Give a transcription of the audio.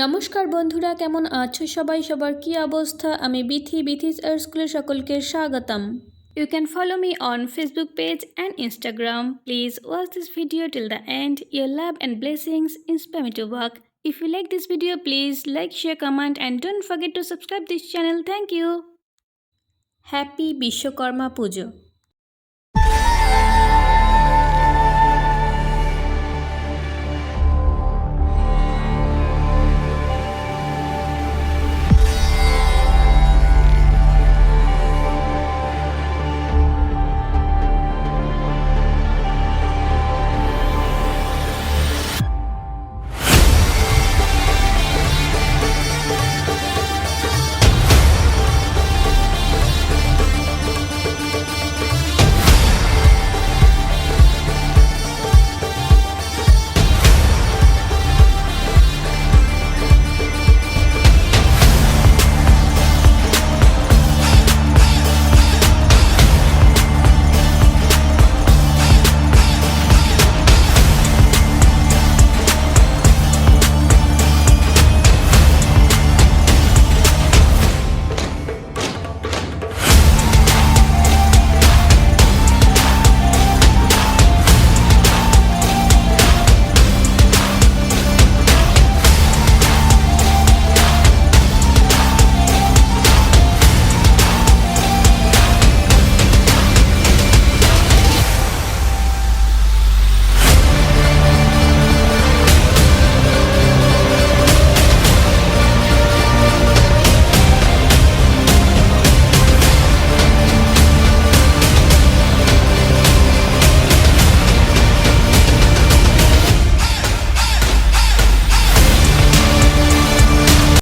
নমস্কার বন্ধুরা, কেমন আছো সবাই? সবার কি অবস্থা? আমি বিথি, বিথিস আর্ট স্কুলে সকলকে স্বাগতম। You can follow me on Facebook page and Instagram. Please watch this video till the end. Your love and blessings inspire me to work. If you like this video, please like, share, comment and don't forget to subscribe this channel. Thank you. Happy Vishwakarma Puja.